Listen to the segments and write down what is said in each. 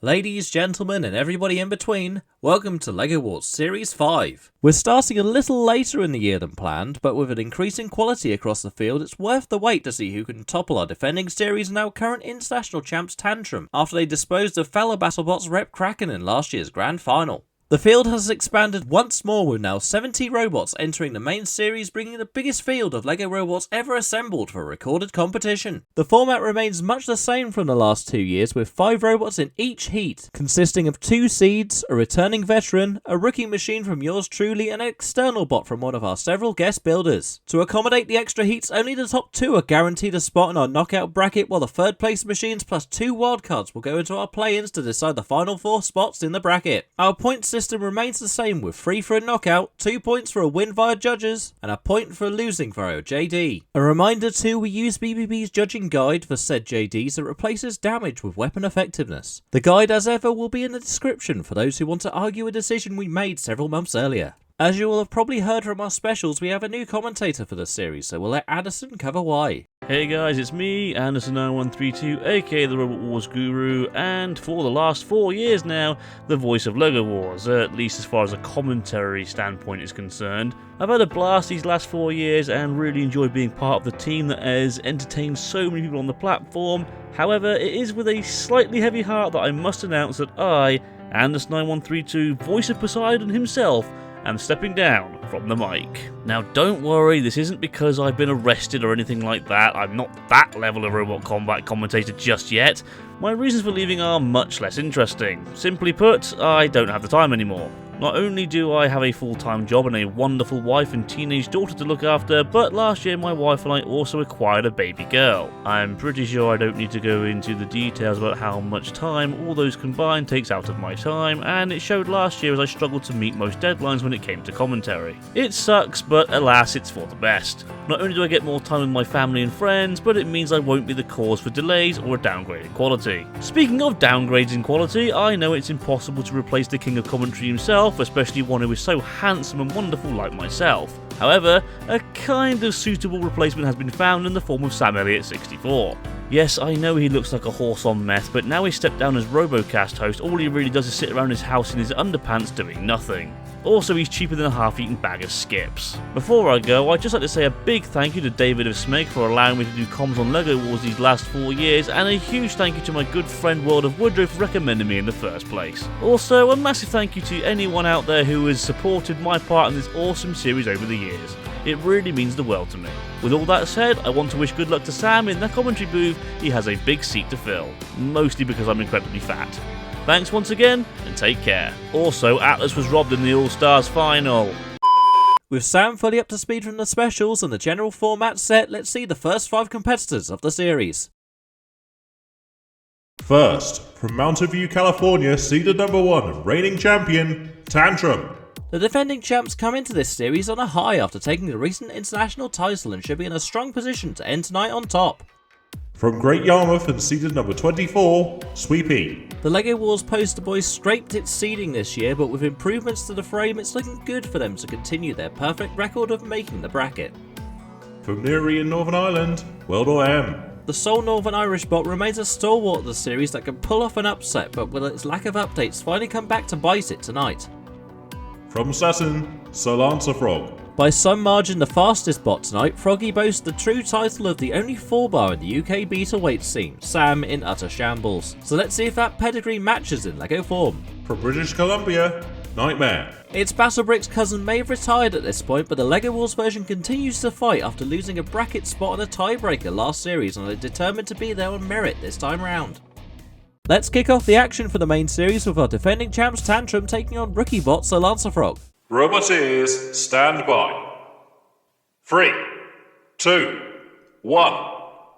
Ladies, gentlemen, and everybody in between, welcome to LEGO Wars Series 5. We're starting a little later in the year than planned, but with an increase in quality across the field, it's worth the wait to see who can topple our defending series and our current international champs Tantrum, after they disposed of fellow Battlebots Rep Kraken in last year's grand final. The field has expanded once more with now 70 robots entering the main series, bringing the biggest field of LEGO robots ever assembled for a recorded competition. The format remains much the same from the last 2 years, with 5 robots in each heat, consisting of 2 seeds, a returning veteran, a rookie machine from yours truly, and an external bot from one of our several guest builders. To accommodate the extra heats, only the top 2 are guaranteed a spot in our knockout bracket, while the third place machines plus 2 wildcards will go into our play-ins to decide the final 4 spots in the bracket. Our points system remains the same, with 3 for a knockout, 2 points for a win via judges, and a point for losing via JD. A reminder too, we use BBB's judging guide for said JDs that replaces damage with weapon effectiveness. The guide, as ever, will be in the description for those who want to argue a decision we made several months earlier. As you will have probably heard from our specials, we have a new commentator for the series, so we'll let Addison cover why. Hey guys, it's me, Anderson9132, aka the Robot Wars Guru, and for the last 4 years now, the voice of LEGO Wars, at least as far as a commentary standpoint is concerned. I've had a blast these last 4 years and really enjoyed being part of the team that has entertained so many people on the platform. However, it is with a slightly heavy heart that I must announce that I, Anderson9132, voice of Poseidon himself, am stepping down from the mic. Now don't worry, this isn't because I've been arrested or anything like that. I'm not that level of robot combat commentator just yet. My reasons for leaving are much less interesting. Simply put, I don't have the time anymore. Not only do I have a full-time job and a wonderful wife and teenage daughter to look after, but last year my wife and I also acquired a baby girl. I'm pretty sure I don't need to go into the details about how much time all those combined takes out of my time, and it showed last year as I struggled to meet most deadlines when it came to commentary. It sucks, but alas, it's for the best. Not only do I get more time with my family and friends, but it means I won't be the cause for delays or a downgrade in quality. Speaking of downgrades in quality, I know it's impossible to replace the king of commentary himself, especially one who is so handsome and wonderful like myself. However, a kind of suitable replacement has been found in the form of Sam Elliott 64. Yes, I know he looks like a horse on meth, but now he's stepped down as Robocast host, all he really does is sit around his house in his underpants doing nothing. Also, he's cheaper than a half-eaten bag of skips. Before I go, I'd just like to say a big thank you to David of Smeg for allowing me to do comms on LEGO Wars these last 4 years, and a huge thank you to my good friend World of Woodrow for recommending me in the first place. Also, a massive thank you to anyone out there who has supported my part in this awesome series over the years. It really means the world to me. With all that said, I want to wish good luck to Sam in the commentary booth. He has a big seat to fill, mostly because I'm incredibly fat. Thanks once again, and take care. Also, Atlas was robbed in the All-Stars final. With Sam fully up to speed from the specials and the general format set, let's see the first 5 competitors of the series. First, from Mountain View, California, seeded number 1, reigning champion, Tantrum. The defending champs come into this series on a high after taking the recent international title and should be in a strong position to end tonight on top. From Great Yarmouth and seeded number 24, Sweepy. The LEGO Wars poster boys scraped its seeding this year, but with improvements to the frame it's looking good for them to continue their perfect record of making the bracket. From Newry in Northern Ireland, Weldor M. The sole Northern Irish bot remains a stalwart of the series that can pull off an upset, but will its lack of updates finally come back to bite it tonight. From Sallan, Sallan Frog. By some margin the fastest bot tonight, Froggy boasts the true title of the only 4-bar in the UK beta weight scene, Sam in utter shambles. So let's see if that pedigree matches in LEGO form. From British Columbia, Nightmare. Its Battlebrick's cousin may have retired at this point, but the LEGO Wars version continues to fight after losing a bracket spot in a tiebreaker last series and are determined to be there on merit this time round. Let's kick off the action for the main series with our defending champs Tantrum taking on rookie bot Sallan Frog. Roboteers, stand by. 3, 2, 1,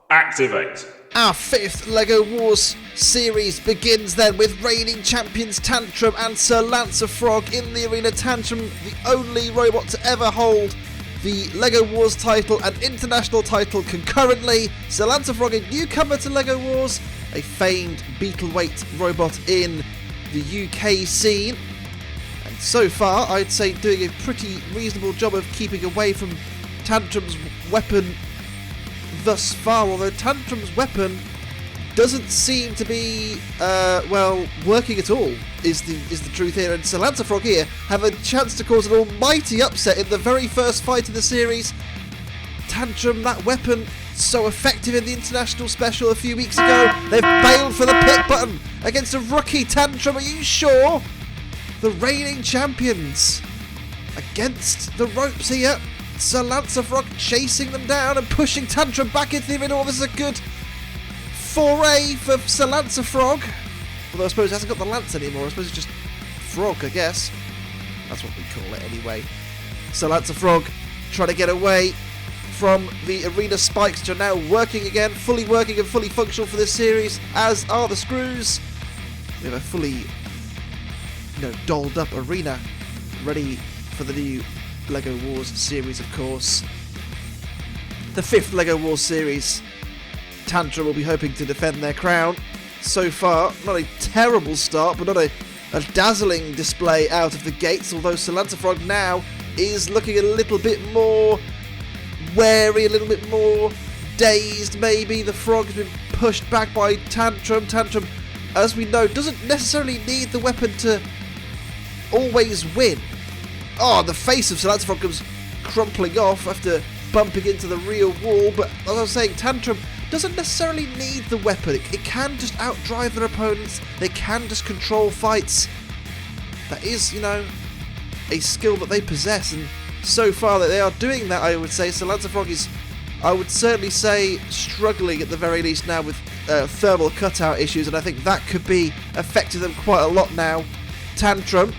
activate. Our 5th LEGO Wars series begins then with reigning champions Tantrum and Sallan Frog in the arena. Tantrum, the only robot to ever hold the LEGO Wars title and international title concurrently. Sallan Frog, a newcomer to LEGO Wars, a famed Beetleweight robot in the UK scene. And so far, I'd say doing a pretty reasonable job of keeping away from Tantrum's weapon thus far, although Tantrum's weapon doesn't seem to be, working at all, is the truth here. And Lan Frog here have a chance to cause an almighty upset in the very first fight of the series. Tantrum, that weapon, so effective in the international special a few weeks ago. They've bailed for the pit button against a rookie. Tantrum, are you sure? The reigning champions against the ropes here. Lan Frog chasing them down and pushing Tantrum back into the arena. Oh, this is a good foray for Lan Frog. Although I suppose it hasn't got the lance anymore. I suppose it's just Frog, I guess. That's what we call it anyway. Lan Frog trying to get away from the arena spikes, which are now working again, fully working and fully functional for this series, as are the screws. We have a fully, dolled up arena ready for the new LEGO Wars series, of course. The 5th LEGO Wars series. Tantrum will be hoping to defend their crown. So far, not a terrible start, but not a dazzling display out of the gates, although Lan Frog now is looking a little bit more wary, a little bit more dazed maybe. The Frog has been pushed back by Tantrum. Tantrum, as we know, doesn't necessarily need the weapon to always win. Oh, the face of Lan Frog comes crumpling off after bumping into the rear wall, but as I was saying, Tantrum doesn't necessarily need the weapon. It can just outdrive their opponents. They can just control fights. That is, a skill that they possess, and so far that they are doing that, I would say. So Lan Frog is, I would certainly say, struggling at the very least now with thermal cutout issues, and I think that could be affecting them quite a lot now. Tantrum,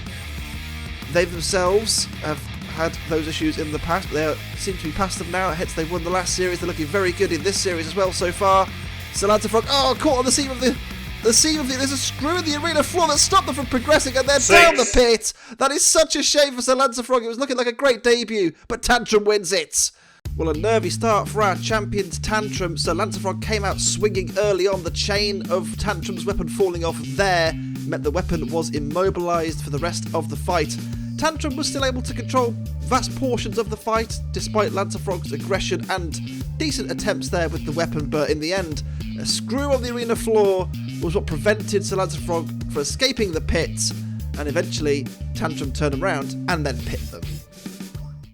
they themselves have had those issues in the past, but they seem to be past them now. Hence, they won the last series. They're looking very good in this series as well so far. So Lan Frog, caught on the seam of the there's a screw in the arena floor that stopped them from progressing, and they're down the pit. That is such a shame for Lan Frog. It was looking like a great debut, but Tantrum wins it. Well, a nervy start for our champions, Tantrum. So Lan Frog came out swinging early on. The chain of Tantrum's weapon falling off there meant the weapon was immobilised for the rest of the fight. Tantrum was still able to control vast portions of the fight, despite Lan Frog's aggression and decent attempts there with the weapon, but in the end, a screw on the arena floor was what prevented Lan Frog from escaping the pit, and eventually Tantrum turned them around and then pit them.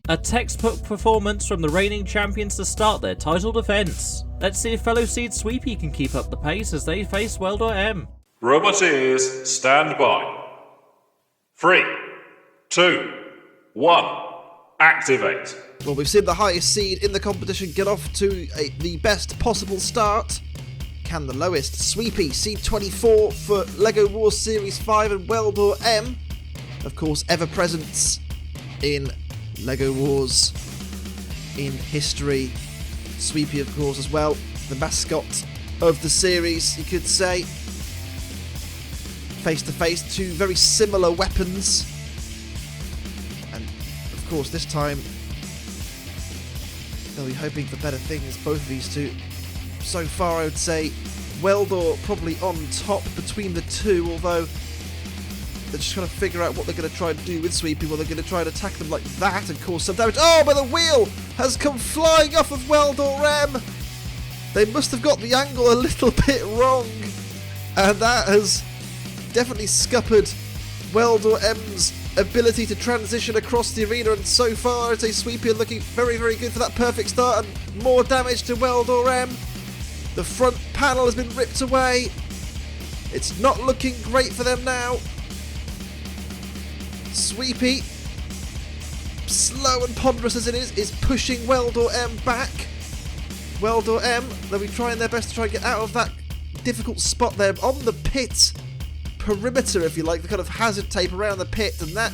A textbook performance from the reigning champions to start their title defence. Let's see if fellow seed Sweepy can keep up the pace as they face Weldor M. Roboteers, stand by. 3, 2, 1, activate. Well, we've seen the highest seed in the competition get off to the best possible start. Can the lowest? Sweepy, seed 24 for LEGO Wars Series 5, and Weldor M, of course, ever present in LEGO Wars in history. Sweepy, of course, as well, the mascot of the series, you could say. Face to face, two very similar weapons. And, of course, this time they'll be hoping for better things, both of these two. So far, I would say Weldor probably on top between the two, although they're just trying to figure out what they're going to try and do with Sweepy. Well, they're going to try and attack them like that and cause some damage. Oh, but the wheel has come flying off of Weldor M. They must have got the angle a little bit wrong, and that has definitely scuppered Weldor M's ability to transition across the arena, and so far it's a Sweepy looking very, very good for that perfect start, and more damage to Weldor M. The front panel has been ripped away. It's not looking great for them now. Sweepy, slow and ponderous as it is pushing Weldor M back. Weldor M, they'll be trying their best to try and get out of that difficult spot there on the pit perimeter, if you like, the kind of hazard tape around the pit, and that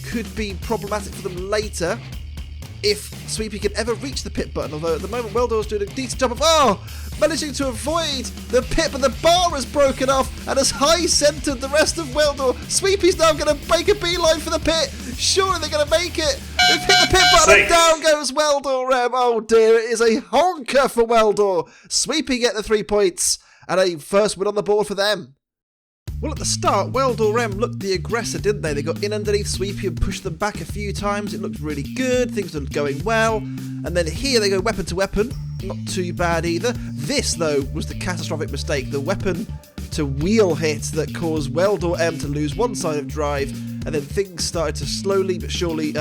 could be problematic for them later if Sweepy can ever reach the pit button, although at the moment Weldor's doing a decent job of managing to avoid the pit, but the bar has broken off and has high-centered the rest of Weldor. Sweepy's now going to make a beeline for the pit. Surely they're going to make it. They've hit the pit button and down goes Weldor M. Oh dear, it is a honker for Weldor. Sweepy get the 3 points and a first win on the board for them. Well, at the start, Weldor M looked the aggressor, didn't they? They got in underneath Sweepy and pushed them back a few times. It looked really good. Things were going well. And then here they go weapon to weapon. Not too bad either. This, though, was the catastrophic mistake. The weapon to wheel hit that caused Weldor M to lose one side of drive. And then things started to slowly but surely,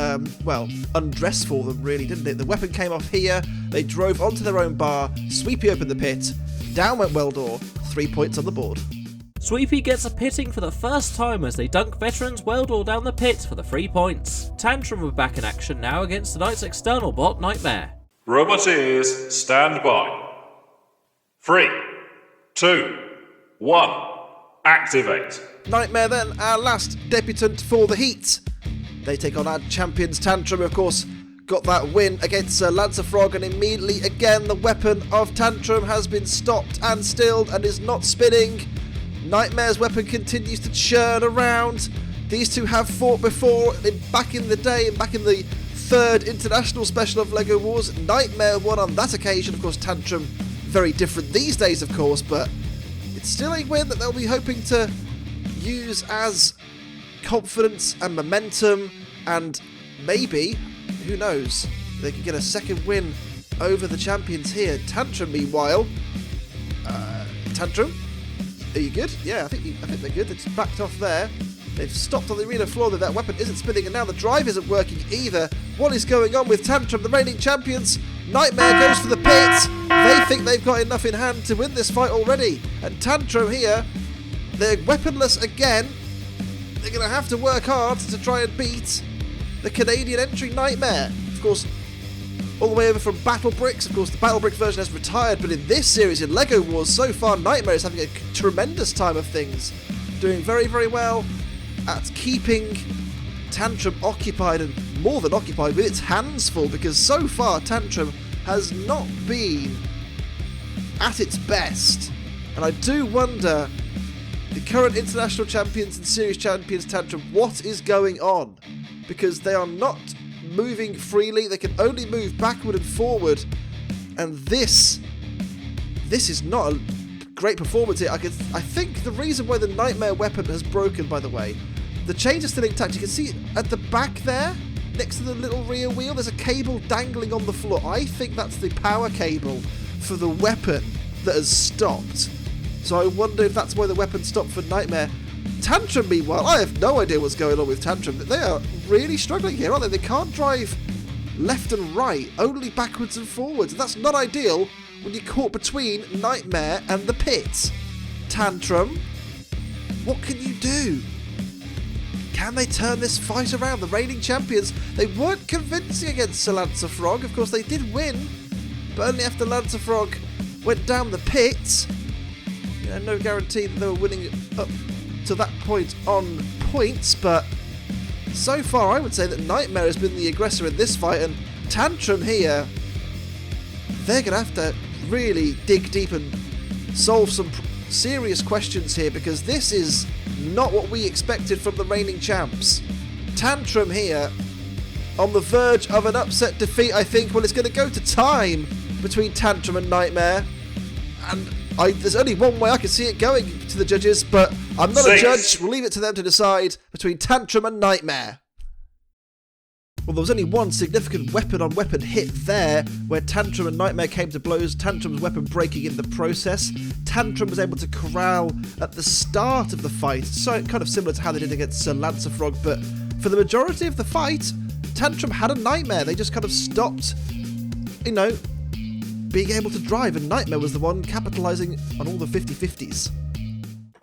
undress for them, really, didn't it? The weapon came off here. They drove onto their own bar. Sweepy opened the pit. Down went Weldor. 3 points on the board. Sweepy gets a pitting for the first time as they dunk veterans Weldor down the pit for the 3 points. Tantrum are back in action now against tonight's external bot, Nightmare. Roboteers, stand by. 3, 2, 1, activate. Nightmare then, our last debutant for the Heat. They take on our champions Tantrum, of course, got that win against Lan Frog, and immediately again the weapon of Tantrum has been stopped and stilled and is not spinning. Nightmare's weapon continues to churn around. These two have fought before, back in the day and back in the third international special of LEGO Wars. Nightmare won on that occasion. Of course, Tantrum, very different these days, of course, but it's still a win that they'll be hoping to use as confidence and momentum, and maybe, who knows, they can get a second win over the champions here. Tantrum, meanwhile, Tantrum? Are you good? Yeah, I think they're good. They just backed off there. They've stopped on the arena floor. That weapon isn't spinning, and now the drive isn't working either. What is going on with Tantrum, the reigning champions? Nightmare goes for the pit. They think they've got enough in hand to win this fight already. And Tantrum here, they're weaponless again. They're going to have to work hard to try and beat the Canadian entry Nightmare. Of course, all the way over from Battlebricks. Of course, the Battlebricks version has retired, but in this series, in LEGO Wars, so far, Nightmare is having a tremendous time of things. Doing very, very well at keeping Tantrum occupied, and more than occupied, with its hands full, because so far, Tantrum has not been at its best. And I do wonder, the current international champions and series champions Tantrum, what is going on? Because they are not moving freely. They can only move backward and forward, and this is not a great performance here. I think the reason why the Nightmare weapon has broken, by the way, the change is still intact. You can see at the back there, next to the little rear wheel, there's a cable dangling on the floor. I think that's the power cable for the weapon that has stopped. So I wonder if that's why the weapon stopped for Nightmare. Tantrum, meanwhile, I have no idea what's going on with Tantrum. They are really struggling here, aren't they? They can't drive left and right, only backwards and forwards. And that's not ideal when you're caught between Nightmare and the pit. Tantrum, what can you do? Can they turn this fight around? The reigning champions, they weren't convincing against Lan Frog. Of course, they did win, but only after Lan Frog went down the pit. You know, no guarantee that they were winning up to that point on points, but so far I would say that Nightmare has been the aggressor in this fight, and Tantrum here, they're going to have to really dig deep and solve some serious questions here, because this is not what we expected from the reigning champs. Tantrum here on the verge of an upset defeat, I think. Well, it's going to go to time between Tantrum and Nightmare, and there's only one way I can see it going to the judges, but I'm not a judge. We'll leave it to them to decide between Tantrum and Nightmare. Well, there was only one significant weapon-on-weapon hit there, where Tantrum and Nightmare came to blows, Tantrum's weapon breaking in the process. Tantrum was able to corral at the start of the fight, so kind of similar to how they did against Lan Frog, but for the majority of the fight, Tantrum had a Nightmare. They just kind of stopped, you know, being able to drive, and Nightmare was the one capitalising on all the 50-50s.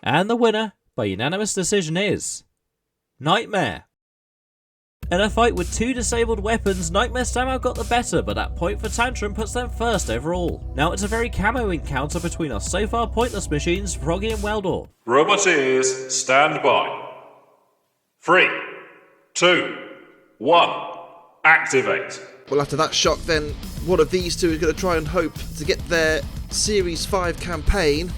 And the winner, by unanimous decision, is Nightmare. In a fight with two disabled weapons, Nightmare somehow got the better, but that point for Tantrum puts them first overall. Now it's a very camo encounter between our so far pointless machines, Froggy and Welder. Roboteers, stand by. 3, 2, 1, activate. Well, after that shock, then one of these two is going to try and hope to get their Series 5 campaign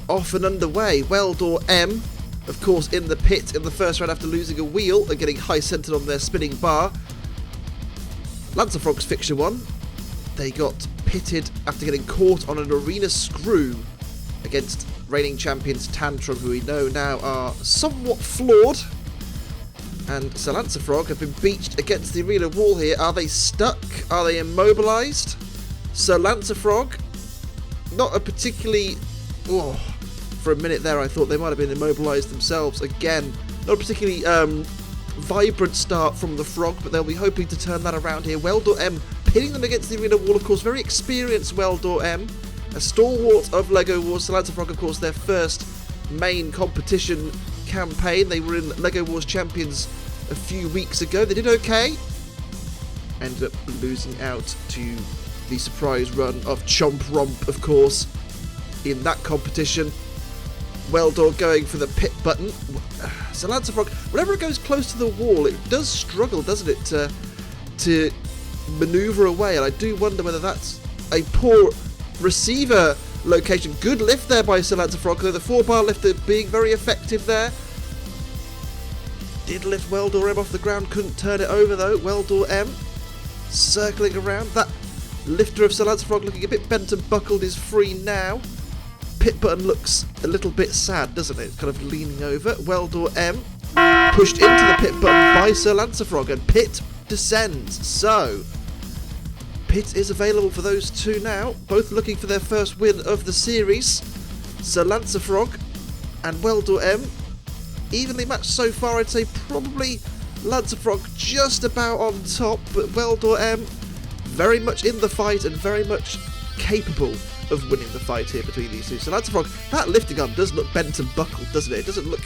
off and underway. Weldor M, of course, in the pit in the first round after losing a wheel and getting high-centered on their spinning bar. Lan Frog's fixture one, they got pitted after getting caught on an arena screw against reigning champions Tantrum, who we know now are somewhat flawed. And Sallan Frog have been beached against the arena wall here. Are they stuck? Are they immobilised? Sallan Frog, not a particularly... Oh, for a minute there I thought they might have been immobilised themselves. Again, not a particularly vibrant start from the Frog, but they'll be hoping to turn that around here. Weldor M pinning them against the arena wall, of course, very experienced Weldor M. A stalwart of LEGO Wars. Sallan Frog, of course, their first main competition campaign. They were in LEGO Wars Champions a few weeks ago. They did okay. Ended up losing out to the surprise run of Chomp Romp, of course, in that competition. Weldor going for the pit button. Sallan Frog, whenever it goes close to the wall, it does struggle, doesn't it, to manoeuvre away, and I do wonder whether that's a poor receiver location. Good lift there by Sallan Frog, though the 4-bar lifter being very effective there. Did lift Weldor M off the ground, couldn't turn it over though. Weldor M circling around. That lifter of Sallan Frog looking a bit bent and buckled is free now. Pit button looks a little bit sad, doesn't it? Kind of leaning over. Weldor M pushed into the pit button by Sallan Frog, and Pit descends. So, Pit is available for those two now, both looking for their first win of the series. Sallan Frog and Weldor M evenly matched so far. I'd say probably Lan Frog just about on top, but Weldor M very much in the fight and very much capable of winning the fight here between these two. So Lan Frog, that lifting arm does look bent and buckled, doesn't it? It doesn't look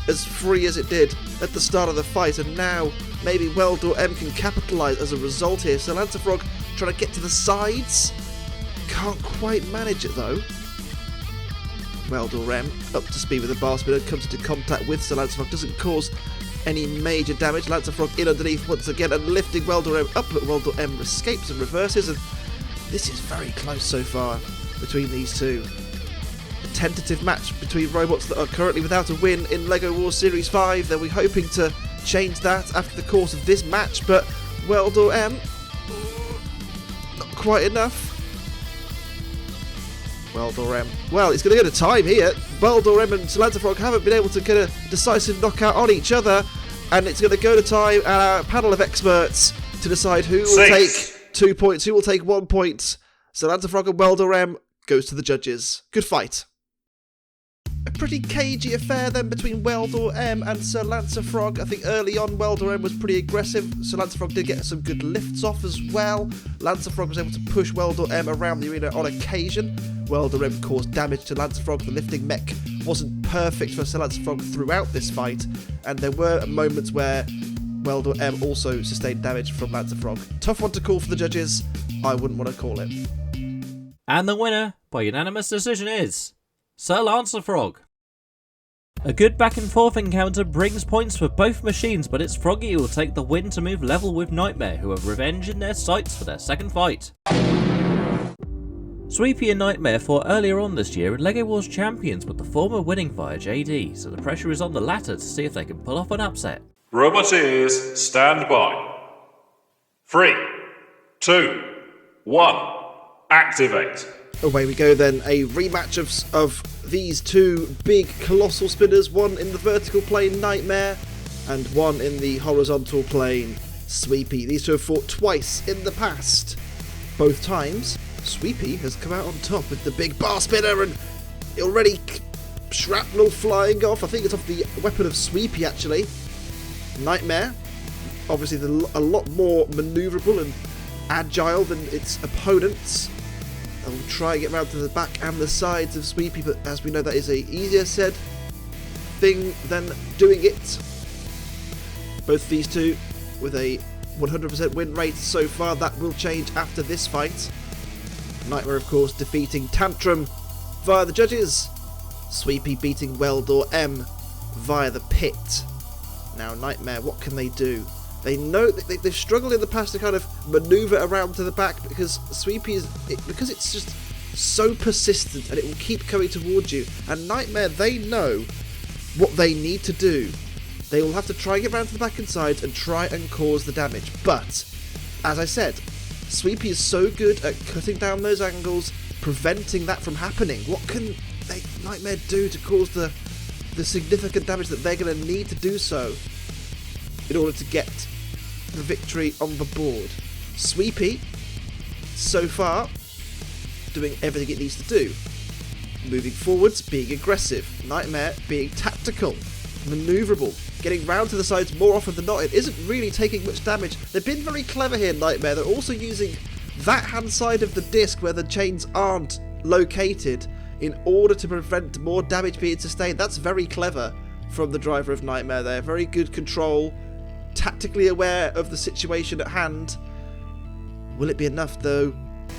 as free as it did at the start of the fight, and now maybe Weldor M can capitalise as a result here. So Lan Frog trying to get to the sides, can't quite manage it though. Weldor M up to speed with the bar spinner, comes into contact with Sallan Frog, doesn't cause any major damage. Lan Frog in underneath once again and lifting Weldor M up, but Weldor M escapes and reverses, and this is very close so far between these two. A tentative match between robots that are currently without a win in LEGO Wars Series 5. They'll be hoping to change that after the course of this match, but Weldor M, not quite enough. Weldor M, well, it's going to go to time here. Weldor M and Sallan Frog haven't been able to get a decisive knockout on each other, and it's going to go to time, and our panel of experts to decide who will take 2 points, who will take 1 point. Sallan Frog and Weldor M goes to the judges. Good fight. A pretty cagey affair then between Weldor M and Sallan Frog. I think early on Weldor M was pretty aggressive. Sallan Frog did get some good lifts off as well. Lan Frog was able to push Weldor M around the arena on occasion. Weldor M caused damage to Lan Frog. The lifting mech wasn't perfect for Sallan Frog throughout this fight, and there were moments where Weldor M also sustained damage from Lan Frog. Tough one to call for the judges. I wouldn't want to call it. And the winner, by unanimous decision, is Sallan Frog. A good back and forth encounter brings points for both machines, but it's Froggy who will take the win to move level with Nightmare, who have revenge in their sights for their second fight. Sweepy and Nightmare fought earlier on this year in LEGO Wars Champions, but the former winning via JD, so the pressure is on the latter to see if they can pull off an upset. Roboteers, stand by. 3, 2, 1, activate. Away we go then, a rematch of these two big colossal spinners, one in the vertical plane, Nightmare, and one in the horizontal plane, Sweepy. These two have fought twice in the past. Both times, Sweepy has come out on top with the big bar spinner and already shrapnel flying off. I think it's off the weapon of Sweepy actually. Nightmare, obviously a lot more manoeuvrable and agile than its opponents. They'll try and get round to the back and the sides of Sweepy, but as we know that is a easier said thing than doing it. Both these two with a 100% win rate so far. That will change after this fight. Nightmare, of course, defeating Tantrum via the judges. Sweepy beating Weldor M via the pit. Now, Nightmare, what can they do? They know that they've struggled in the past to kind of manoeuvre around to the back because Sweepy because it's just so persistent and it will keep coming towards you. And Nightmare, they know what they need to do. They will have to try and get around to the back and sides and try and cause the damage. But, as I said, Sweepy is so good at cutting down those angles, preventing that from happening. What can Nightmare do to cause the significant damage that they're going to need to do so in order to get the victory on the board. Sweepy, so far, doing everything it needs to do. Moving forwards, being aggressive. Nightmare being tactical, manoeuvrable, getting round to the sides more often than not. It isn't really taking much damage. They've been very clever here, Nightmare. They're also using that hand side of the disc where the chains aren't located in order to prevent more damage being sustained. That's very clever from the driver of Nightmare there. Very good control, tactically aware of the situation at hand. Will it be enough, though,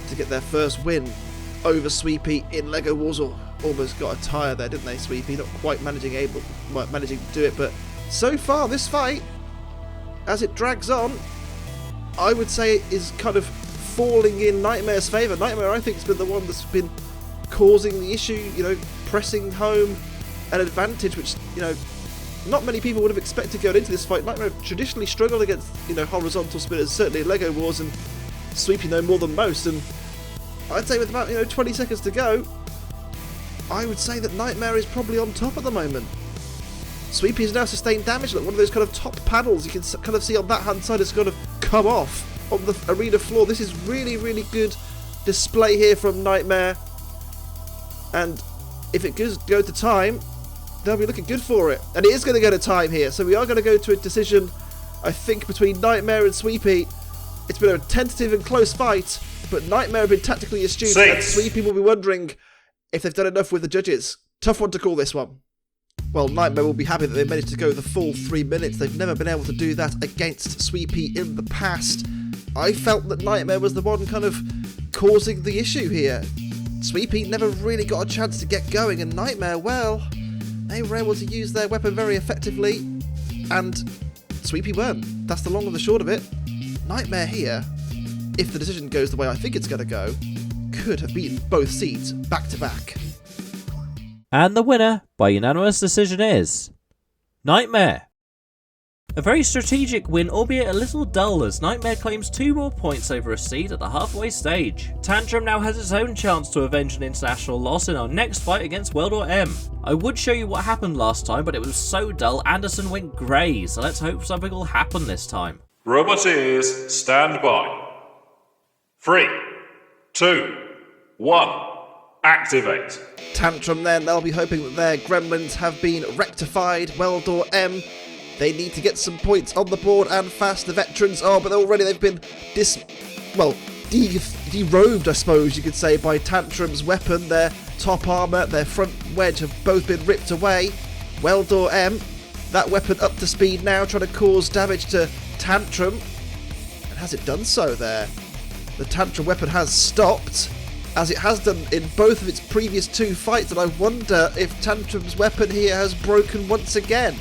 to get their first win over Sweepy in LEGO Wars? Or almost got a tyre there, didn't they, Sweepy? Not quite managing to do it, but so far this fight, as it drags on, I would say it is kind of falling in Nightmare's favour. Nightmare, I think, has been the one that's been causing the issue, pressing home an advantage which, not many people would have expected going into this fight. Nightmare have traditionally struggled against, horizontal spinners, certainly in LEGO Wars, and Sweepy know more than most, and I'd say with about, 20 seconds to go, I would say that Nightmare is probably on top at the moment. Sweepy has now sustained damage. Look, one of those kind of top panels you can kind of see on that hand side has kind of come off on the arena floor. This is really, really good display here from Nightmare. And if it does go to time, they'll be looking good for it. And it is going to go to time here. So we are going to go to a decision, I think, between Nightmare and Sweepy. It's been a tentative and close fight, but Nightmare have been tactically astute, and Sweepy will be wondering if they've done enough with the judges. Tough one to call, this one. Well, Nightmare will be happy that they managed to go the full 3 minutes. They've never been able to do that against Sweepy in the past. I felt that Nightmare was the one kind of causing the issue here. Sweepy never really got a chance to get going, and Nightmare, well, they were able to use their weapon very effectively, and Sweepy weren't. That's the long and the short of it. Nightmare here, if the decision goes the way I think it's going to go, could have beaten both seeds back to back. And the winner, by unanimous decision, is Nightmare. A very strategic win, albeit a little dull, as Nightmare claims 2 more points over a seed at the halfway stage. Tantrum now has its own chance to avenge an international loss in our next fight against Weldor M. I would show you what happened last time, but it was so dull Anderson went grey, so let's hope something will happen this time. Roboteers, stand by. 3, 2, 1, activate. Tantrum then, they'll be hoping that their gremlins have been rectified. Weldor M, they need to get some points on the board and fast. The veterans are, but already they've been derobed, I suppose you could say, by Tantrum's weapon. Their top armour, their front wedge have both been ripped away. Weldor M, that weapon up to speed now, trying to cause damage to Tantrum. And has it done so there? The Tantrum weapon has stopped, as it has done in both of its previous 2 fights, and I wonder if Tantrum's weapon here has broken once again.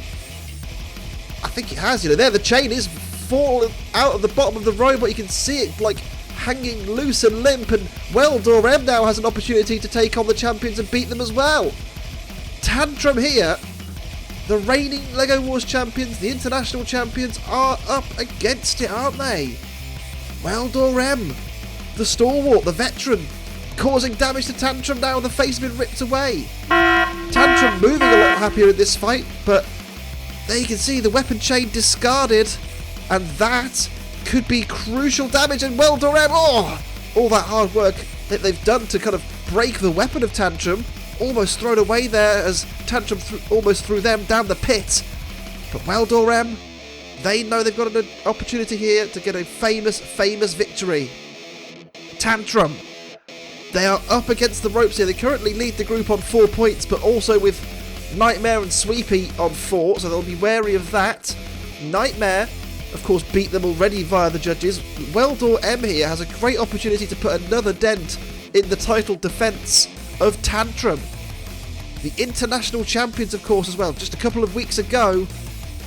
I think it has, there the chain is falling out of the bottom of the robot. You can see it like hanging loose and limp, and Weldor M now has an opportunity to take on the champions and beat them as well. Tantrum here, the reigning LEGO Wars champions, the international champions, are up against it, aren't they? Weldor M, the stalwart, the veteran, causing damage to Tantrum now, the face has been ripped away. Tantrum moving a lot happier in this fight, but there you can see the weapon chain discarded, and that could be crucial damage. And Weldor M, all that hard work that they've done to kind of break the weapon of Tantrum, almost thrown away there as Tantrum almost threw them down the pit. But Weldor M, they know they've got an opportunity here to get a famous victory. Tantrum, they are up against the ropes here. They currently lead the group on 4 points, but also with Nightmare and Sweepy on 4, so they'll be wary of that. Nightmare, of course, beat them already via the judges. Weldor M here has a great opportunity to put another dent in the title defence of Tantrum. The international champions, of course, as well. Just a couple of weeks ago,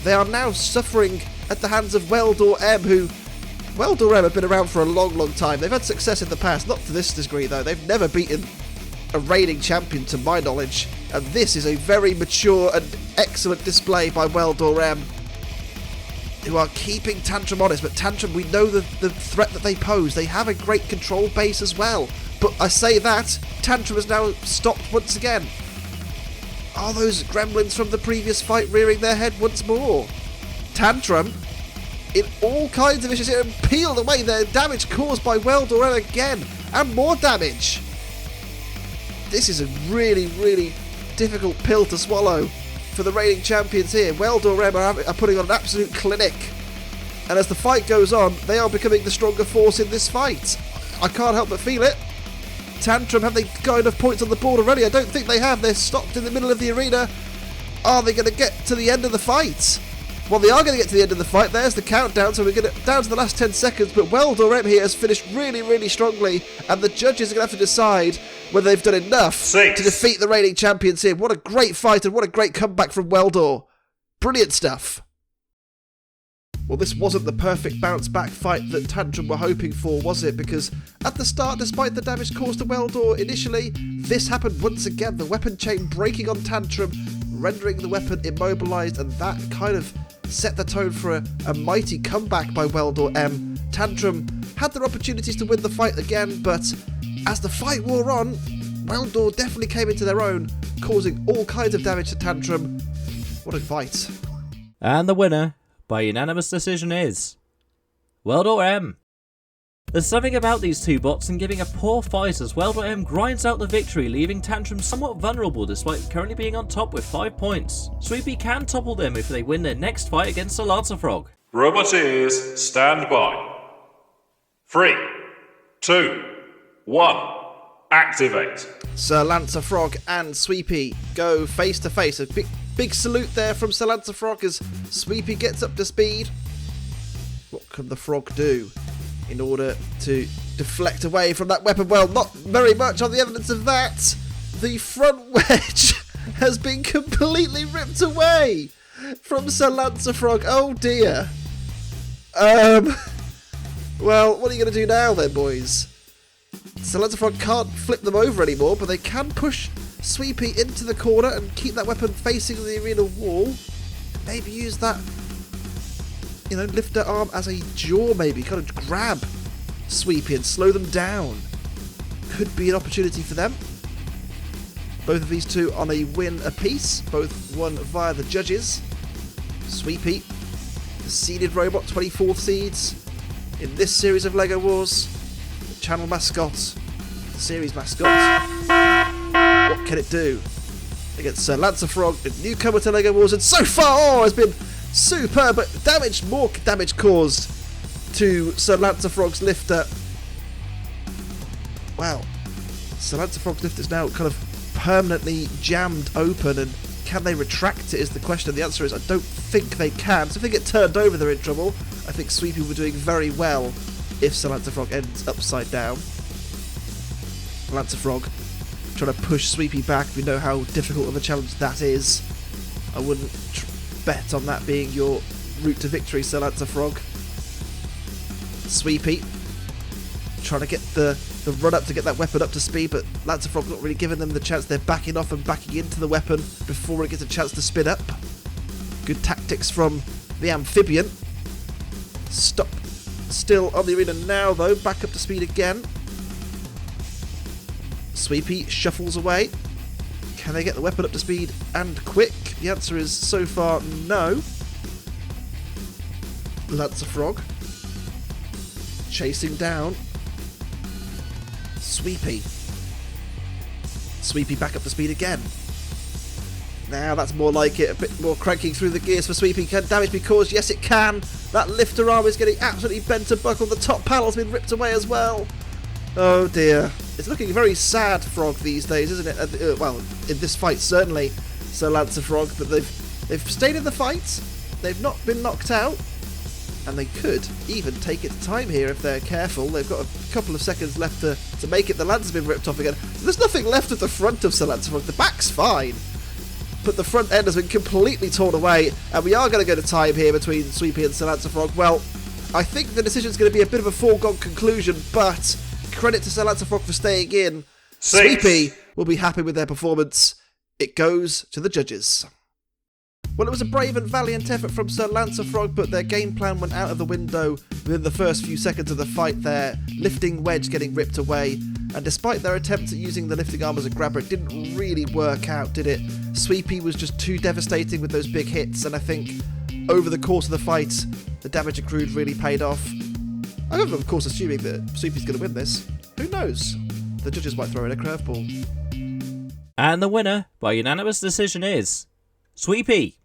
they are now suffering at the hands of Weldor M, who... Weldor M have been around for a long time. They've had success in the past, not to this degree, though. They've never beaten a reigning champion, to my knowledge. And this is a very mature and excellent display by Weldor M, who are keeping Tantrum honest. But Tantrum, we know the threat that they pose. They have a great control base as well. But I say that, Tantrum has now stopped once again. Are those gremlins from the previous fight rearing their head once more? Tantrum, in all kinds of issues here, and peeled away their damage caused by Weldor M again, and more damage. This is a really, really difficult pill to swallow for the reigning champions here. Weldor M are putting on an absolute clinic, and as the fight goes on, they are becoming the stronger force in this fight. I can't help but feel it. Tantrum, have they got enough points on the board already? I don't think they have. They're stopped in the middle of the arena. Are they going to get to the end of the fight? Well, they are going to get to the end of the fight. There's the countdown, so we're going to down to the last 10 seconds. But Weldor M here has finished really, really strongly, and the judges are going to have to decide whether they've done enough to defeat the reigning champions here. What a great fight, and what a great comeback from Weldor. Brilliant stuff. Well, this wasn't the perfect bounce-back fight that Tantrum were hoping for, was it? Because at the start, despite the damage caused to Weldor initially, this happened once again. The weapon chain breaking on Tantrum, rendering the weapon immobilised, and that kind of set the tone for a mighty comeback by Weldor M. Tantrum had their opportunities to win the fight again, but as the fight wore on, Weldor definitely came into their own, causing all kinds of damage to Tantrum. What a fight. And the winner, by unanimous decision, is Weldor M. There's something about these two bots and giving a poor fight as Weldor M grinds out the victory, leaving Tantrum somewhat vulnerable despite currently being on top with 5 points. Sweepy can topple them if they win their next fight against the Lan Frog. Roboteers, stand by. 3, 2, 1, activate. Lan Frog and Sweepy go face to face. A big salute there from Lan Frog as Sweepy gets up to speed. What can the frog do in order to deflect away from that weapon? Well, not very much on the evidence of that. The front wedge has been completely ripped away from Lan Frog. Oh dear. Well, what are you going to do now then, boys? Lan Frog can't flip them over anymore, but they can push Sweepy into the corner and keep that weapon facing the arena wall. Maybe use that, lift their arm as a jaw, maybe. Kind of grab Sweepy and slow them down. Could be an opportunity for them. Both of these two on a win apiece. Both won via the judges. Sweepy, the seeded robot, 24th seeds in this series of LEGO Wars. The channel mascot, the series mascot. What can it do against Lan Frog, a newcomer to LEGO Wars, and so far has been superb, but more damage caused to Lan Frog's lifter. Wow, Lan Frog's lifter is now kind of permanently jammed open, and can they retract it is the question. The answer is I don't think they can. So if they get turned over, they're in trouble. I think Sweepy were doing very well if Lan Frog ends upside down. Lan Frog trying to push Sweepy back. We know how difficult of a challenge that is. I wouldn't bet on that being your route to victory, Lan Frog. Sweepy trying to get the run up to get that weapon up to speed, but Lan Frog not really giving them the chance. They're backing off and backing into the weapon before it gets a chance to spin up. Good tactics from the amphibian. Stop still on the arena now though, back up to speed again. Sweepy shuffles away. Can they get the weapon up to speed and quick? The answer is so far no. Lan Frog chasing down Sweepy. Sweepy back up to speed again. Now that's more like it, a bit more cranking through the gears for Sweepy. Can damage be caused? Yes it can. That lifter arm is getting absolutely bent to buckle. The top panel's been ripped away as well. Oh dear. It's looking very sad, Frog, these days, isn't it? Well, in this fight certainly, Lan Frog, but they've stayed in the fight. They've not been knocked out, and they could even take it to time here if they're careful. They've got a couple of seconds left to make it. The lance has been ripped off again. There's nothing left of the front of Lan Frog. The back's fine, but the front end has been completely torn away, and we are going to go to time here between Sweepy and Lan Frog. Well, I think the decision's going to be a bit of a foregone conclusion, but credit to Lan Frog for staying in. 6. Sweepy will be happy with their performance. It goes to the judges. Well, it was a brave and valiant effort from Lan Frog, but their game plan went out of the window within the first few seconds of the fight there. Lifting wedge getting ripped away. And despite their attempts at using the lifting arm as a grabber, it didn't really work out, did it? Sweepy was just too devastating with those big hits, and I think over the course of the fight, the damage accrued really paid off. I'm of course assuming that Sweepy's going to win this. Who knows? The judges might throw in a curveball. And the winner, by unanimous decision, is Sweepy.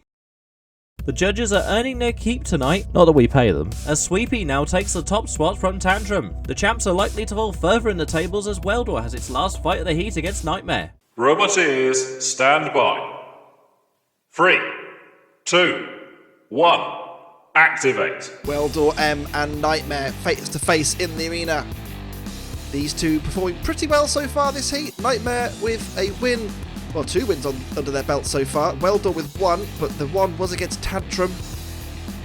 The judges are earning their keep tonight, not that we pay them, as Sweepy now takes the top spot from Tantrum. The champs are likely to fall further in the tables as Welder has its last fight of the heat against Nightmare. Robot ears, stand by. 3, 2, 1, activate. Weldor M and Nightmare face to face in the arena. These two performing pretty well so far this heat. Nightmare with a win, well, 2 wins under their belt so far. Weldor with 1, but the 1 was against Tantrum.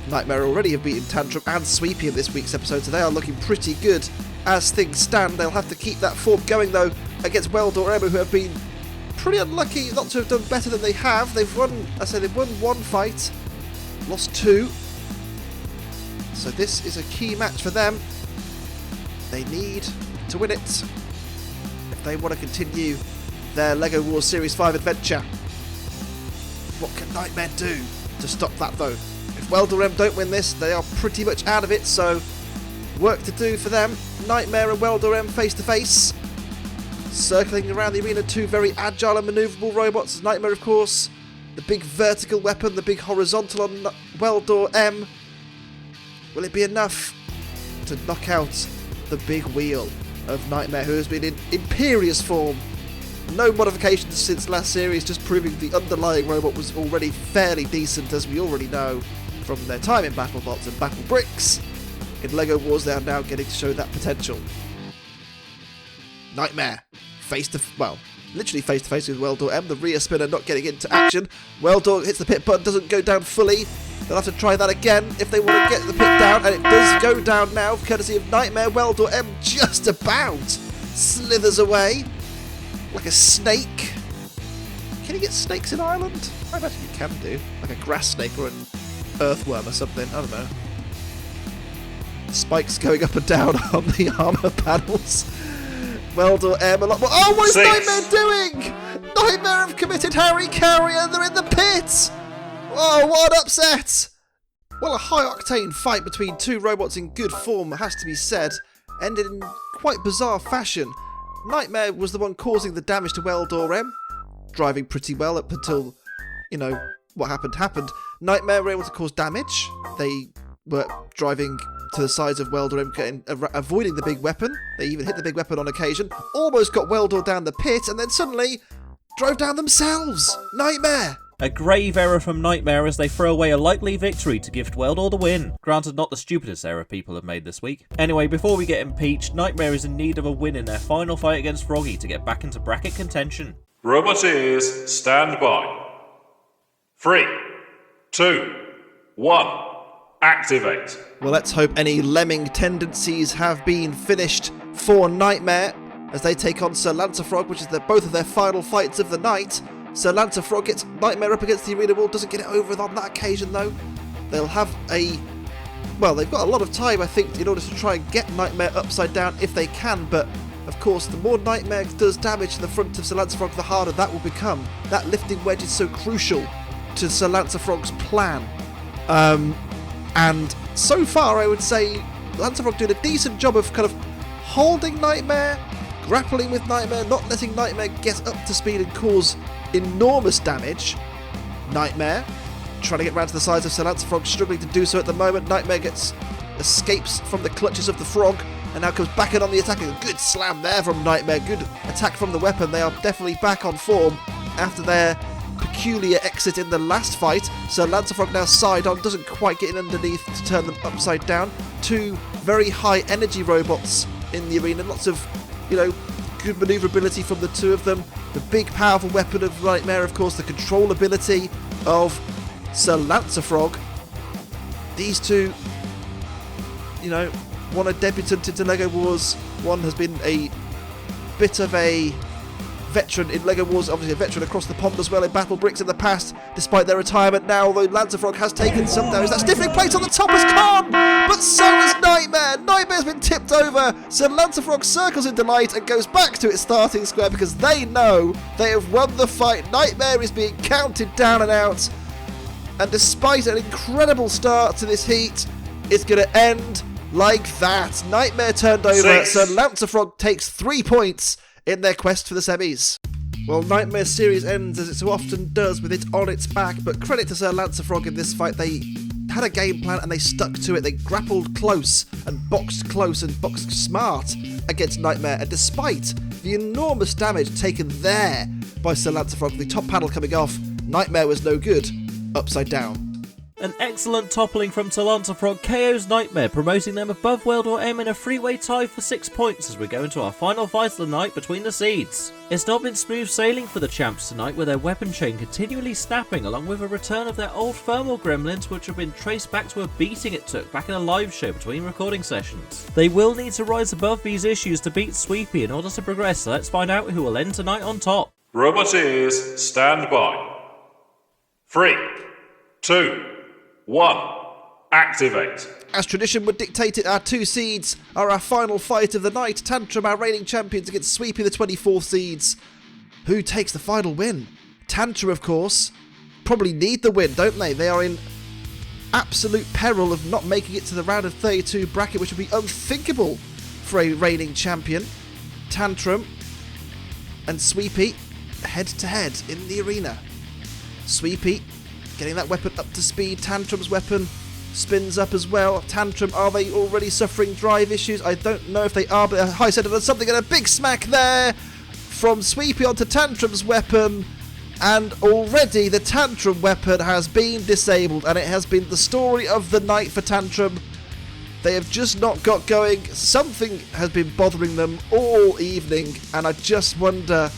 Nightmare already have beaten Tantrum and Sweepy in this week's episode, so they are looking pretty good as things stand. They'll have to keep that form going though against Weldor M, who have been pretty unlucky not to have done better than they have. They've won 1 fight, lost 2. So this is a key match for them. They need to win it if they want to continue their LEGO Wars Series 5 adventure. What can Nightmare do to stop that though? If Weldor M don't win this, they are pretty much out of it, so work to do for them. Nightmare and Weldor M face to face. Circling around the arena, 2 very agile and manoeuvrable robots. Nightmare, of course, the big vertical weapon, the big horizontal on Weldor M. Will it be enough to knock out the big wheel of Nightmare, who has been in imperious form? No modifications since last series, just proving the underlying robot was already fairly decent, as we already know from their time in Battlebots and Battle Bricks. In LEGO Wars, they are now getting to show that potential. Nightmare, literally face to face with Weldor M. The rear spinner not getting into action. Weldor hits the pit button, doesn't go down fully. They'll have to try that again if they want to get the pit down, and it does go down now, courtesy of Nightmare. Weldor M just about slithers away like a snake. Can you get snakes in Ireland? I imagine you can do. Like a grass snake or an earthworm or something. I don't know. Spikes going up and down on the armour panels. Weldor M a lot more. Oh, what is 6. Nightmare doing? Nightmare have committed Harry Carry and they're in the pit. Oh, what an upset! Well, a high-octane fight between 2 robots in good form, has to be said, ended in quite bizarre fashion. Nightmare was the one causing the damage to Weldor M, driving pretty well up until, what happened. Nightmare were able to cause damage. They were driving to the sides of Weldor M, avoiding the big weapon. They even hit the big weapon on occasion, almost got Weldor down the pit, and then suddenly drove down themselves. Nightmare! A grave error from Nightmare as they throw away a likely victory to gift Weldor the win. Granted, not the stupidest error people have made this week. Anyway, before we get impeached, Nightmare is in need of a win in their final fight against Froggy to get back into bracket contention. Robot ears, stand by. 3, 2, 1, activate. Well, let's hope any lemming tendencies have been finished for Nightmare as they take on Sallan Frog, which is both of their final fights of the night. Sallan Frog gets Nightmare up against the arena wall, doesn't get it over on that occasion though. They'll have they've got a lot of time, I think, in order to try and get Nightmare upside down if they can, but of course the more Nightmare does damage in the front of Sallan Frog, the harder that will become. That lifting wedge is so crucial to Sallan Frog's plan. And so far I would say Lan Frog doing a decent job of kind of holding Nightmare, grappling with Nightmare, not letting Nightmare get up to speed and cause enormous damage. Nightmare trying to get round to the sides of Sallan Frog, struggling to do so at the moment. Nightmare escapes from the clutches of the frog and now comes back in on the attack. A good slam there from Nightmare, good attack from the weapon. They are definitely back on form after their peculiar exit in the last fight. Sallan Frog now side on, doesn't quite get in underneath to turn them upside down. 2 very high energy robots in the arena, lots of good manoeuvrability from the 2 of them. The big powerful weapon of Nightmare, of course, the controllability of Sallan Frog. These 2, one a debutant into LEGO Wars, one has been a bit of a veteran in LEGO Wars, obviously a veteran across the pond as well in Battle Bricks in the past, despite their retirement now, although Lan Frog has taken some damage. That stiffening plate on the top has gone, but so has Nightmare. Nightmare's been tipped over, so Lan Frog circles in delight and goes back to its starting square because they know they have won the fight. Nightmare is being counted down and out, and despite an incredible start to this heat, it's going to end like that. Nightmare turned over, so Lan Frog takes 3 points in their quest for the semis. Well, Nightmare's series ends as it so often does with it on its back, but credit to Sir Lan Frog in this fight. They had a game plan and they stuck to it. They grappled close and boxed smart against Nightmare, and despite the enormous damage taken there by Sir Lan Frog, the top panel coming off, Nightmare was no good. Upside down. An excellent toppling from Lan Frog KO's Nightmare, promoting them above Weldor M in a three-way tie for 6 points as we go into our final fight of the night between the seeds. It's not been smooth sailing for the champs tonight, with their weapon chain continually snapping, along with a return of their old thermal gremlins, which have been traced back to a beating it took back in a live show between recording sessions. They will need to rise above these issues to beat Sweepy in order to progress, so let's find out who will end tonight on top. Roboteers, stand by. 3, 2, 1. Activate. As tradition would dictate it, our 2 seeds are our final fight of the night. Tantrum, our reigning champions, against Sweepy, the 24th seeds. Who takes the final win? Tantrum, of course, probably need the win, don't they? They are in absolute peril of not making it to the round of 32 bracket, which would be unthinkable for a reigning champion. Tantrum and Sweepy head to head in the arena. Sweepy getting that weapon up to speed. Tantrum's weapon spins up as well. Tantrum, are they already suffering drive issues? I don't know if they are, but high centered on something, and a big smack there from Sweepy onto Tantrum's weapon, and already the Tantrum weapon has been disabled, and it has been the story of the night for Tantrum. They have just not got going. Something has been bothering them all evening, and I just wonder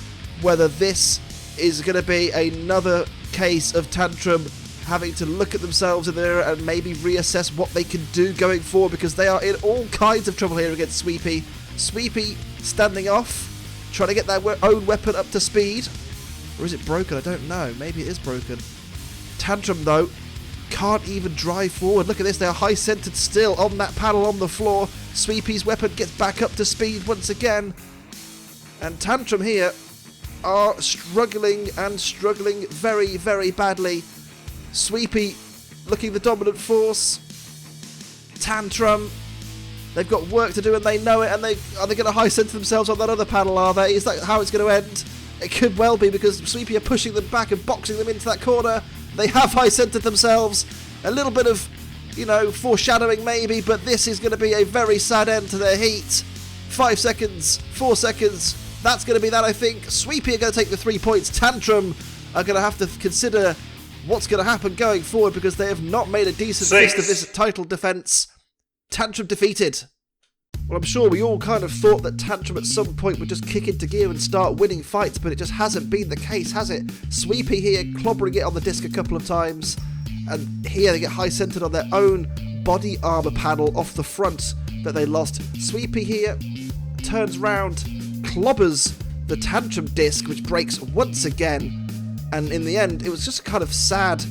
whether this is going to be another case of Tantrum having to look at themselves in there and maybe reassess what they can do going forward, because they are in all kinds of trouble here against Sweepy. Sweepy standing off, trying to get their own weapon up to speed. Or is it broken? I don't know. Maybe it is broken. Tantrum, though, can't even drive forward. Look at this. They are high-centered still on that panel on the floor. Sweepy's weapon gets back up to speed once again. And Tantrum here are struggling very, very badly. Sweepy looking the dominant force. Tantrum, they've got work to do and they know it, and are they going to high center themselves on that other panel, are they? Is that how it's going to end? It could well be, because Sweepy are pushing them back and boxing them into that corner. They have high centered themselves. A little bit of, foreshadowing maybe, but this is going to be a very sad end to their heat. 5 seconds, 4 seconds. That's going to be that, I think. Sweepy are going to take the 3 points. Tantrum are going to have to consider what's going to happen going forward, because they have not made a decent fist of this title defense. Tantrum defeated. Well, I'm sure we all kind of thought that Tantrum at some point would just kick into gear and start winning fights, but it just hasn't been the case, has it? Sweepy here clobbering it on the disc a couple of times, and here they get high-centered on their own body armor panel off the front that they lost. Sweepy here turns round, clobbers the Tantrum disc, which breaks once again, and in the end, it was just a kind of sad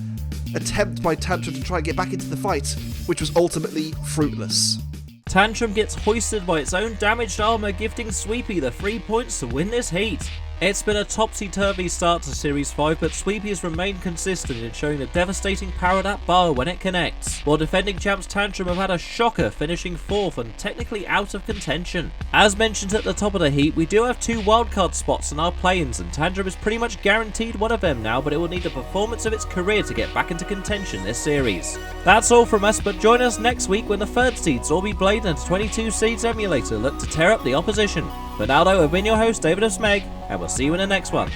attempt by Tantrum to try and get back into the fight, which was ultimately fruitless. Tantrum gets hoisted by its own damaged armour, gifting Sweepy the 3 points to win this heat. It's been a topsy-turvy start to Series 5, but Sweepy has remained consistent in showing the devastating power of that bar when it connects, while defending champs Tantrum have had a shocker, finishing 4th and technically out of contention. As mentioned at the top of the heat, we do have 2 wildcard spots in our play-ins, and Tantrum is pretty much guaranteed one of them now, but it will need the performance of its career to get back into contention this series. That's all from us, but join us next week when the 3rd seeds, Orby Blade and 22 seeds emulator, look to tear up the opposition. For now though, I've been your host, David of Smeg, and we'll see you in the next one.